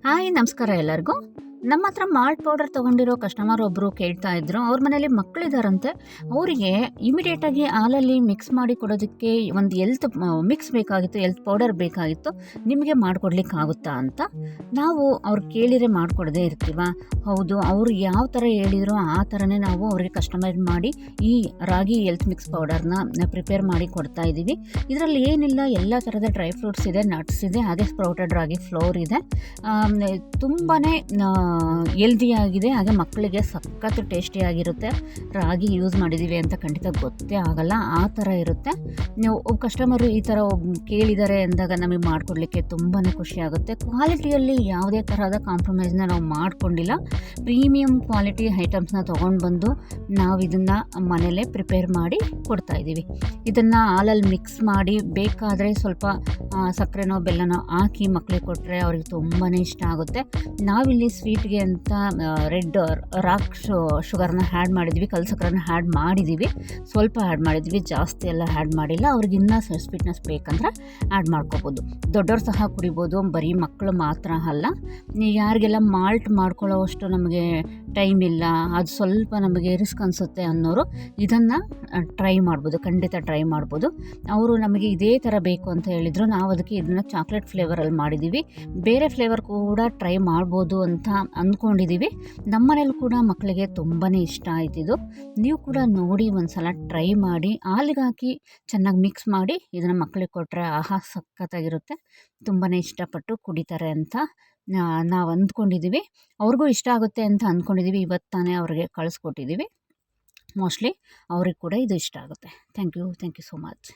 Hi ನಮಸ್ಕಾರ ಎಲ್ಲರಿಗೂ. ನಮ್ಮ ಹತ್ರ ಮಾಲ್ಟ್ ಪೌಡರ್ ತೊಗೊಂಡಿರೋ ಕಸ್ಟಮರ್ ಒಬ್ಬರು ಕೇಳ್ತಾ ಇದ್ರು. ಅವ್ರ ಮನೇಲಿ ಮಕ್ಕಳಿದಾರಂತೆ. ಅವರಿಗೆ ಇಮಿಡಿಯೇಟಾಗಿ ಹಾಲಲ್ಲಿ ಮಿಕ್ಸ್ ಮಾಡಿ ಕೊಡೋದಕ್ಕೆ ಒಂದು ಮಿಕ್ಸ್ ಬೇಕಾಗಿತ್ತು, ಎಲ್ತ್ ಪೌಡರ್ ಬೇಕಾಗಿತ್ತು. ನಿಮಗೆ ಮಾಡಿಕೊಡ್ಲಿಕ್ಕಾಗುತ್ತಾ ಅಂತ. ನಾವು ಅವ್ರು ಕೇಳಿದರೆ ಮಾಡಿಕೊಡದೇ ಇರ್ತೀವ? ಹೌದು, ಅವರು ಯಾವ ಥರ ಹೇಳಿದ್ರು ಆ ಥರನೇ ನಾವು ಅವ್ರಿಗೆ ಕಸ್ಟಮೈಸ್ ಮಾಡಿ ಈ ರಾಗಿ ಎಲ್ತ್ ಮಿಕ್ಸ್ ಪೌಡರ್ನ ಪ್ರಿಪೇರ್ ಮಾಡಿ ಕೊಡ್ತಾ ಇದ್ದೀವಿ. ಇದರಲ್ಲಿ ಏನಿಲ್ಲ, ಎಲ್ಲ ಥರದ ಡ್ರೈ ಫ್ರೂಟ್ಸ್ ಇದೆ, ನಟ್ಸ್ ಇದೆ, ಹಾಗೆ ಸ್ಪ್ರೌಟೆಡ್ ರಾಗಿ ಫ್ಲೋರ್ ಇದೆ. ತುಂಬಾ ಎಲ್ದಿಯಾಗಿದೆ, ಹಾಗೆ ಮಕ್ಕಳಿಗೆ ಸಖತ್ತು ಟೇಸ್ಟಿಯಾಗಿರುತ್ತೆ. ರಾಗಿ ಯೂಸ್ ಮಾಡಿದ್ದೀವಿ ಅಂತ ಖಂಡಿತ ಗೊತ್ತೇ ಆಗಲ್ಲ, ಆ ಥರ ಇರುತ್ತೆ. ನೀವು ಕಸ್ಟಮರು ಈ ಥರ ಕೇಳಿದ್ದಾರೆ ಅಂದಾಗ ನಮಗೆ ಮಾಡಿಕೊಡ್ಲಿಕ್ಕೆ ತುಂಬಾ ಖುಷಿ ಆಗುತ್ತೆ. ಕ್ವಾಲಿಟಿಯಲ್ಲಿ ಯಾವುದೇ ಥರದ ಕಾಂಪ್ರಮೈಸ್ನ ನಾವು ಮಾಡಿಕೊಂಡಿಲ್ಲ. ಪ್ರೀಮಿಯಂ ಕ್ವಾಲಿಟಿ ಐಟಮ್ಸ್ನ ತೊಗೊಂಡು ಬಂದು ನಾವು ಇದನ್ನು ಮನೇಲೇ ಪ್ರಿಪೇರ್ ಮಾಡಿ ಕೊಡ್ತಾಯಿದ್ದೀವಿ. ಇದನ್ನು ಹಾಲಲ್ಲಿ ಮಿಕ್ಸ್ ಮಾಡಿ ಬೇಕಾದರೆ ಸ್ವಲ್ಪ ಸಕ್ಕರೆನೋ ಬೆಲ್ಲನೋ ಹಾಕಿ ಮಕ್ಕಳಿಗೆ ಕೊಟ್ಟರೆ ಅವ್ರಿಗೆ ತುಂಬಾ ಇಷ್ಟ ಆಗುತ್ತೆ. ನಾವಿಲ್ಲಿ ಸ್ವೀಟ್ಗೆ ಅಂತ ರೆಡ್ ರಾಕ್ ಶುಗರ್ನ ಆ್ಯಡ್ ಮಾಡಿದ್ವಿ, ಕಲ್ ಸಕ್ಕರೆನ ಆ್ಯಡ್ ಮಾಡಿದ್ದೀವಿ. ಸ್ವಲ್ಪ ಆ್ಯಡ್ ಮಾಡಿದ್ವಿ, ಜಾಸ್ತಿ ಎಲ್ಲ ಆ್ಯಡ್ ಮಾಡಿಲ್ಲ. ಅವ್ರಿಗೆ ಇನ್ನೂ ಸ್ವೀಟ್ನೆಸ್ ಬೇಕಂದ್ರೆ ಆ್ಯಡ್ ಮಾಡ್ಕೋಬೋದು. ದೊಡ್ಡವ್ರು ಸಹ ಕುಡಿಬೋದು, ಬರೀ ಮಕ್ಕಳು ಮಾತ್ರ ಅಲ್ಲ. ಯಾರಿಗೆಲ್ಲ ಮಾಲ್ಟ್ ಮಾಡ್ಕೊಳ್ಳೋವಷ್ಟು ನಮಗೆ ಟೈಮ್ ಇಲ್ಲ, ಅದು ಸ್ವಲ್ಪ ನಮಗೆ ರಿಸ್ಕ್ ಅನಿಸುತ್ತೆ ಅನ್ನೋರು ಇದನ್ನು ಟ್ರೈ ಮಾಡ್ಬೋದು, ಖಂಡಿತ ಟ್ರೈ ಮಾಡ್ಬೋದು. ಅವರು ನಮಗೆ ಇದೇ ಥರ ಬೇಕು ಅಂತ ಹೇಳಿದರು. ನಾವು ಅದಕ್ಕೆ ಇದನ್ನು ಚಾಕ್ಲೇಟ್ ಫ್ಲೇವರಲ್ಲಿ ಮಾಡಿದ್ದೀವಿ. ಬೇರೆ ಫ್ಲೇವರ್ ಕೂಡ ಟ್ರೈ ಮಾಡ್ಬೋದು ಅಂತ ಅಂದ್ಕೊಂಡಿದ್ದೀವಿ. ನಮ್ಮ ಮನೇಲಿ ಕೂಡ ಮಕ್ಕಳಿಗೆ ತುಂಬಾ ಇಷ್ಟ ಆಯ್ತಿದ್ದು. ನೀವು ಕೂಡ ನೋಡಿ ಒಂದು ಸಲ ಟ್ರೈ ಮಾಡಿ. ಹಾಲಿಗೆ ಹಾಕಿ ಚೆನ್ನಾಗಿ ಮಿಕ್ಸ್ ಮಾಡಿ ಇದನ್ನು ಮಕ್ಕಳಿಗೆ ಕೊಟ್ಟರೆ ಆಹಾ ಸಖತ್ತಾಗಿರುತ್ತೆ. ತುಂಬಾ ಇಷ್ಟಪಟ್ಟು ಕುಡಿತಾರೆ ಅಂತ ನಾವು ಅಂದ್ಕೊಂಡಿದ್ದೀವಿ. ಅವ್ರಿಗೂ ಇಷ್ಟ ಆಗುತ್ತೆ ಅಂತ ಅಂದ್ಕೊಂಡಿದ್ದೀವಿ. ಇವತ್ತು ತಾನೇ ಅವ್ರಿಗೆ ಕಳಿಸ್ಕೊಟ್ಟಿದ್ದೀವಿ. ಮೋಸ್ಟ್ಲಿ ಅವ್ರಿಗೆ ಕೂಡ ಇದು ಇಷ್ಟ ಆಗುತ್ತೆ. Thank you so much.